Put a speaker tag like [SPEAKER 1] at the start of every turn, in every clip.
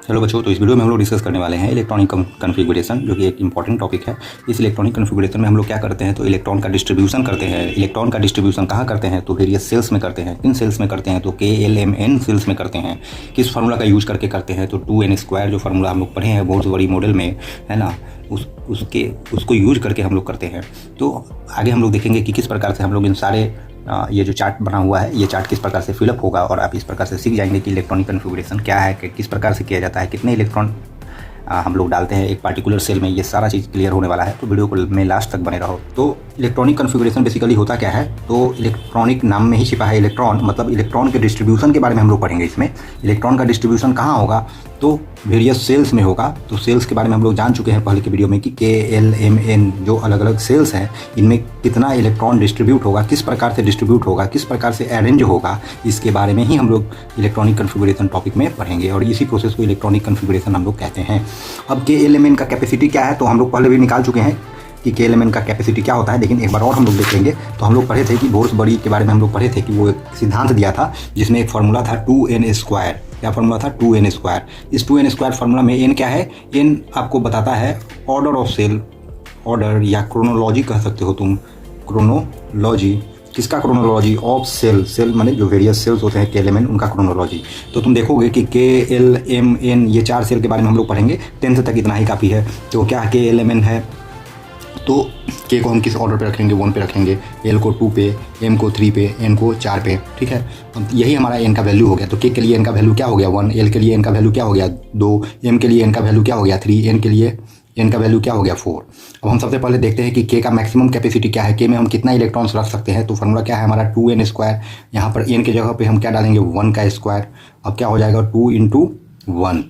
[SPEAKER 1] Hello बच्चों, तो इस वीडियो में हम लोग डिस्कस करने वाले हैं इलेक्ट्रॉनिक कन्फिगरेशन, जो कि एक इंपॉर्टेंट टॉपिक है। इस इलेक्ट्रॉनिक कन्फिगरेशन में हम लोग क्या करते हैं, तो इलेक्ट्रॉन का डिस्ट्रीब्यूशन करते हैं। इलेक्ट्रॉन का डिस्ट्रीब्यूशन कहाँ करते हैं, तो वेरियस सेल्स में करते हैं। किन सेल्स में करते हैं, तो KLMN सेल्स में करते हैं। किस फार्मूला का यूज करके करते हैं, तो 2n² जो फार्मूला हम लोग पढ़े हैं बहुत बड़ी मॉडल में, है ना, उसको यूज करके हम लोग करते हैं। तो आगे हम लोग देखेंगे कि किस प्रकार से हम लोग इन सारे ये जो चार्ट बना हुआ है, ये चार्ट किस प्रकार से फिलअप होगा, और आप इस प्रकार से सीख जाएंगे कि इलेक्ट्रॉनिक कन्फिगरेशन क्या है, कि किस प्रकार से किया जाता है, कितने इलेक्ट्रॉन हम लोग डालते हैं एक पार्टिकुलर सेल में। ये सारा चीज़ क्लियर होने वाला है, तो वीडियो को में लास्ट तक बने रहो। तो इलेक्ट्रॉनिक कन्फिगरेशन बेसिकली होता क्या है, तो इलेक्ट्रॉनिक नाम में ही छिपा है इलेक्ट्रॉन, मतलब इलेक्ट्रॉन के डिस्ट्रीब्यूशन के बारे में हम लोग पढ़ेंगे। इसमें इलेक्ट्रॉन का डिस्ट्रीब्यूशन कहाँ होगा, तो वेरियस सेल्स में होगा। तो सेल्स के बारे में हम लोग जान चुके हैं पहले के वीडियो में कि KLMN जो अलग अलग सेल्स हैं, इनमें कितना इलेक्ट्रॉन डिस्ट्रीब्यूट होगा, किस प्रकार से डिस्ट्रीब्यूट होगा, किस प्रकार से अरेंज होगा, इसके बारे में ही हम लोग इलेक्ट्रॉनिक कन्फिगरेशन टॉपिक में पढ़ेंगे, और इसी प्रोसेस को इलेक्ट्रॉनिक कन्फिगरेशन हम लोग कहते हैं। अब KLMN का कैपेसिटी क्या है, तो हम लोग पहले भी निकाल चुके हैं कि KLMN का कैपेसिटी क्या होता है, लेकिन एक बार और हम लोग देखेंगे। तो हम लोग पढ़े थे कि बोर्स बड़ी के बारे में हम लोग पढ़े थे कि वो एक सिद्धांत दिया था, जिसमें एक फार्मूला था 2n²। क्या फार्मूला था, 2n²। इस 2n² फार्मूला में n क्या है, n आपको बताता है ऑर्डर ऑफ सेल, ऑर्डर या क्रोनोलॉजी कह सकते हो तुम, क्रोनोलॉजी। किसका क्रोनोलॉजी, ऑफ सेल, सेल माने जो वेरियस सेल्स होते हैं KLMN, उनका क्रोनोलॉजी। तो तुम देखोगे कि KLMN ये 4 सेल के बारे में हम लोग पढ़ेंगे, 10th तक इतना ही काफ़ी है। तो क्या KLMN है, तो K को हम किस ऑर्डर पे रखेंगे, 1 पे रखेंगे, L को 2 पे, M को 3 पे, N को 4 पे, ठीक है। अब यही हमारा N का वैल्यू हो गया। तो K के लिए N का वैल्यू क्या हो गया, 1, L के लिए N का वैल्यू क्या हो गया, 2, M के लिए N का वैल्यू क्या हो गया, 3, N के लिए N का वैल्यू क्या हो गया, 4। अब हम सबसे पहले देखते हैं कि K का मैक्सिमम कैपेसिटी क्या है, K में हम कितना इलेक्ट्रॉन्स रख सकते हैं। तो फार्मूला क्या है हमारा, 2n²। यहाँ पर N की जगह पर हम क्या डालेंगे, 1 का स्क्वायर। अब क्या हो जाएगा, 2 × 1,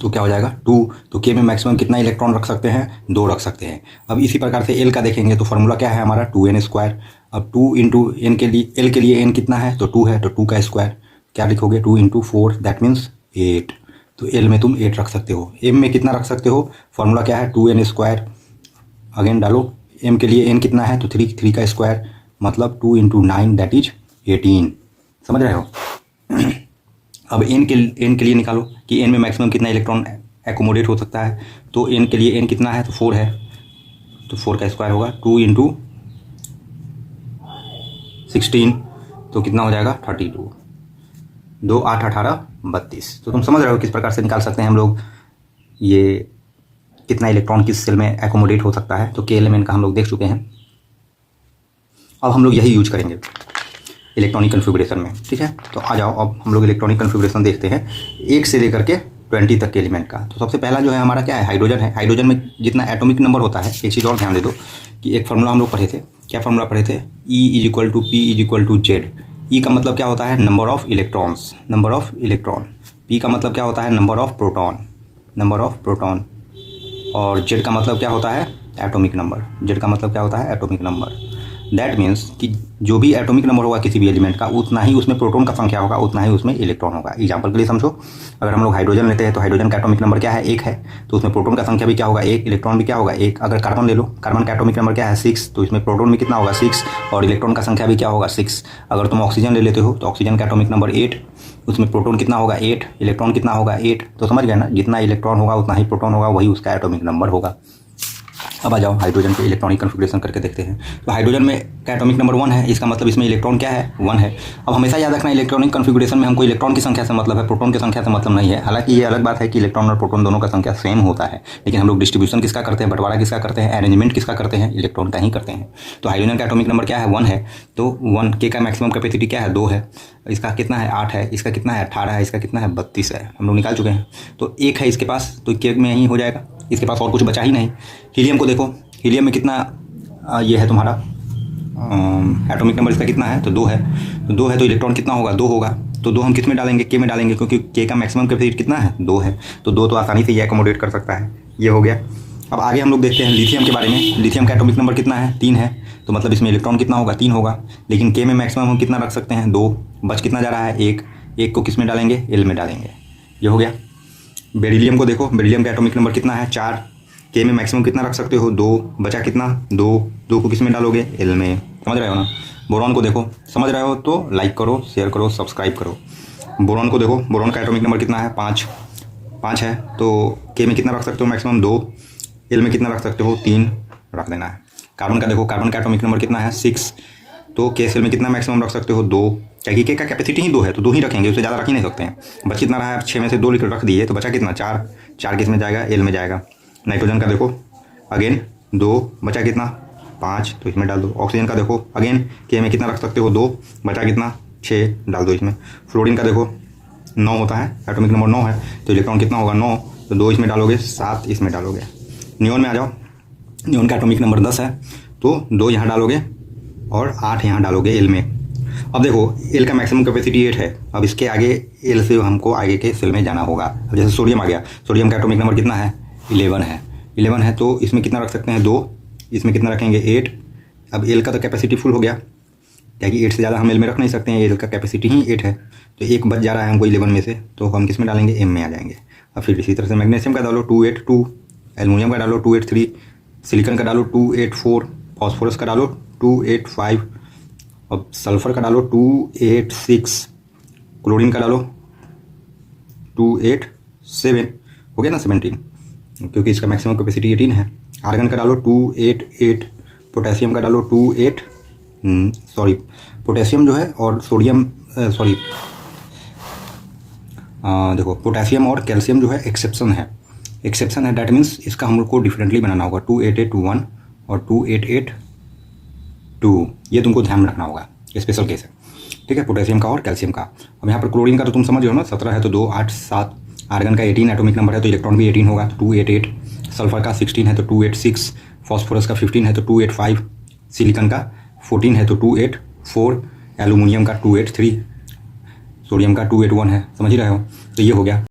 [SPEAKER 1] तो क्या हो जाएगा 2। तो K में मैक्सिमम कितना इलेक्ट्रॉन रख सकते हैं, 2 रख सकते हैं। अब इसी प्रकार से L का देखेंगे, तो फार्मूला क्या है हमारा, 2n²। अब 2 × N के लिए, L के लिए N कितना है, तो 2 है, तो 2 का स्क्वायर। क्या लिखोगे, 2 × 4, दैट मीन्स 8। तो L में तुम 8 रख सकते हो। M में कितना रख सकते हो, फार्मूला क्या है, 2n²। अगेन डालो, M के लिए N कितना है, तो 3 का स्क्वायर, मतलब 2 × 9 दैट इज 18। समझ रहे हो। अब N के लिए निकालो कि N में मैक्सिमम कितना इलेक्ट्रॉन एकोमोडेट हो सकता है। तो N के लिए N कितना है, तो 4 है, तो 4 का स्क्वायर होगा, 2 × 16, तो कितना हो जाएगा, 32। 2 8 18 32। तो तुम समझ रहे हो किस प्रकार से निकाल सकते हैं हम लोग ये कितना इलेक्ट्रॉन किस सेल में एकोमोडेट हो सकता है। तो KLMN का हम लोग देख चुके हैं। अब हम लोग यही यूज करेंगे इलेक्ट्रॉनिक कन्फिगरेशन में, ठीक है। तो आ जाओ, अब हम लोग इलेक्ट्रॉनिक कन्फिगरेशन देखते हैं 1 से लेकर के 20 तक के एलिमेंट का। तो सबसे पहला जो है हमारा क्या है, हाइड्रोजन है। हाइड्रोजन में जितना एटॉमिक नंबर होता है, एक चीज़ और ध्यान दे दो कि एक फार्मूला हम लोग पढ़े थे। क्या फार्मूला पढ़े थे, E = P = Z। E का मतलब क्या होता है, number of electrons, number of electron. P का मतलब क्या होता है, number of proton, number of proton. और Z का मतलब क्या होता है, एटॉमिक नंबर। Z का मतलब क्या होता है, एटॉमिक नंबर। दैट मीन्स कि जो भी एटॉमिक नंबर होगा किसी भी एलिमेंट का, उतना ही उसमें प्रोटॉन का संख्या होगा, उतना ही उसमें इलेक्ट्रॉन होगा। एग्जांपल के लिए समझो, अगर हम लोग हाइड्रोजन लेते हैं, तो हाइड्रोजन का एटॉमिक नंबर क्या है, 1 है, तो उसमें प्रोटॉन का संख्या भी क्या होगा, 1, इलेक्ट्रॉन भी क्या होगा, 1। अगर कार्बन ले लो, कार्बन का एटॉमिक नंबर क्या है, 6, तो इसमें प्रोटॉन भी कितना होगा, 6, और इलेक्ट्रॉन का संख्या भी क्या होगा, 6। अगर तुम ऑक्सीजन ले लेते हो, तो ऑक्सीजन का एटॉमिक नंबर 8, उसमें प्रोटॉन कितना होगा, 8, इलेक्ट्रॉन कितना होगा, 8। तो समझ गए ना, जितना इलेक्ट्रॉन होगा उतना ही प्रोटॉन होगा, वही उसका एटॉमिक नंबर होगा। अब आ जाओ हाइड्रोजन के इलेक्ट्रॉनिक कन्फिगरेशन करके देखते हैं। तो हाइड्रोजन में का एटॉमिक नंबर 1 है, इसका मतलब इसमें इलेक्ट्रॉन क्या है, 1 है। अब हमेशा याद रखना, इलेक्ट्रॉनिक कन्फिगरेशन में हमको इलेक्ट्रॉन की संख्या से मतलब है, प्रोटॉन की संख्या से मतलब नहीं है। हालांकि ये अलग बात है कि इलेक्ट्रॉन और प्रोटॉन दोनों का संख्या सेम होता है, लेकिन हम लोग डिस्ट्रीब्यूशन किसका करते हैं, बंटवारा किसका करते हैं, अरेंजमेंट किसका करते हैं, इलेक्ट्रॉन का ही करते हैं। तो हाइड्रोजन का एटॉमिक नंबर क्या है, 1 है। तो 1 K का मैक्सिमम कैपेसिटी क्या है, 2 है। इसका कितना है, 8 है। इसका कितना है, 18 है। इसका कितना है, 32 है। हम लोग निकाल चुके हैं। तो 1 है इसके पास, तो K में ही हो जाएगा, इसके पास और कुछ बचा ही नहीं। हीलियम को देखो, हीलियम में कितना ये है तुम्हारा एटॉमिक नंबर, इसका कितना है, तो 2 है। तो 2 है, तो इलेक्ट्रॉन कितना होगा, 2 होगा। तो 2 हम किस में डालेंगे, K में डालेंगे, क्योंकि K का मैक्सिमम कैपेसिटी कितना है, 2 है। तो 2 तो आसानी से ये एकोमोडेट कर सकता है, ये हो गया। अब आगे हम लोग देखते हैं लिथियम के बारे में। लिथियम का एटॉमिक नंबर कितना है, 3 है। तो मतलब इसमें इलेक्ट्रॉन कितना होगा, 3 होगा। लेकिन K में मैक्सिमम हम कितना रख सकते हैं, 2। बच कितना जा रहा है, 1 को किस में डालेंगे, L में डालेंगे, ये हो गया। बेरिलियम को देखो, बेरिलियम का एटॉमिक नंबर कितना है, 4। K में मैक्सिमम कितना रख सकते हो, 2। बचा कितना, 2 को किस में डालोगे, L में। समझ रहे हो ना। बोरॉन को देखो, समझ रहे हो तो लाइक करो, शेयर करो, सब्सक्राइब करो। बोरॉन को देखो, बोरॉन का एटॉमिक नंबर कितना है, 5। 5 है तो के में कितना रख सकते हो मैक्सिमम 2, एल में कितना रख सकते हो 3 रख देना है। कार्बन का देखो, कार्बन का एटॉमिक नंबर कितना है 6, तो के सेल में कितना मैक्सिमम रख सकते हो 2, क्या कि के का कैपेसिटी ही 2 है तो 2 ही रखेंगे, उससे ज़्यादा रख ही नहीं सकते हैं। बच कितना रहा है, 6 में से 2 रख दिए तो बचा कितना 4 किस में जाएगा, एल में जाएगा। नाइट्रोजन का देखो अगेन 2, बचा कितना 5 तो इसमें डाल दो। ऑक्सीजन का देखो अगेन के में कितना रख सकते हो 2, बचा कितना 6 डाल दो इसमें। फ्लोरीन का देखो 9 होता है, एटॉमिक नंबर 9 है तो इलेक्ट्रॉन कितना होगा 9, तो 2 इसमें डालोगे 7 इसमें डालोगे। नियोन में आ जाओ, नियोन का एटॉमिक नंबर 10 है तो 2 यहाँ डालोगे और 8 यहाँ डालोगे एल में। अब देखो एल का मैक्सिमम कैपेसिटी 8 है, अब इसके आगे एल से हमको आगे के सेल में जाना होगा। अब जैसे सोडियम आ गया, सोडियम का एटॉमिक नंबर कितना है 11 है, 11 है तो इसमें कितना रख सकते हैं 2, इसमें कितना रखेंगे 8। अब एल का तो कैपेसिटी फुल हो गया, क्या कि 8 से ज़्यादा हम एल में रख नहीं सकते हैं, एल का कैपेसिटी ही 8 है तो एक बच जा रहा है हमको 11 में से, तो हम किस में डालेंगे एम में आ जाएंगे। अब फिर इसी तरह से मैग्नीशियम का डालो 282, एल्युमिनियम का डालो 283, सिलिकॉन का डालो 284, फॉस्फोरस का डालो 285, अब सल्फर का डालो 286, क्लोरीन का डालो 287, हो गया ना 17 क्योंकि इसका मैक्सिमम कैपेसिटी 18 है। आर्गन का डालो 288, पोटेशियम का डालो पोटेशियम जो है और सोडियम देखो पोटेशियम और कैल्शियम जो है एक्सेप्शन है, डैट मीन्स इसका हम लोग को डिफरेंटली बनाना होगा 28821 और 28822, ये तुमको ध्यान में रखना होगा, स्पेशल केस है ठीक है पोटेशियम का और कैल्शियम का। अब यहाँ पर क्लोरीन का तो तुम समझ हो ना 17 है तो 2 8 7, आर्गन का 18 एटॉमिक नंबर है तो इलेक्ट्रॉन भी 18 होगा तो 288, सल्फर का 16 है तो 286, फॉस्फोरस का 15 है तो 285, सिलिकॉन का 14 है तो 284, एल्युमिनियम का 283, सोडियम का 281 है, समझ ही रहे हो। तो ये हो गया।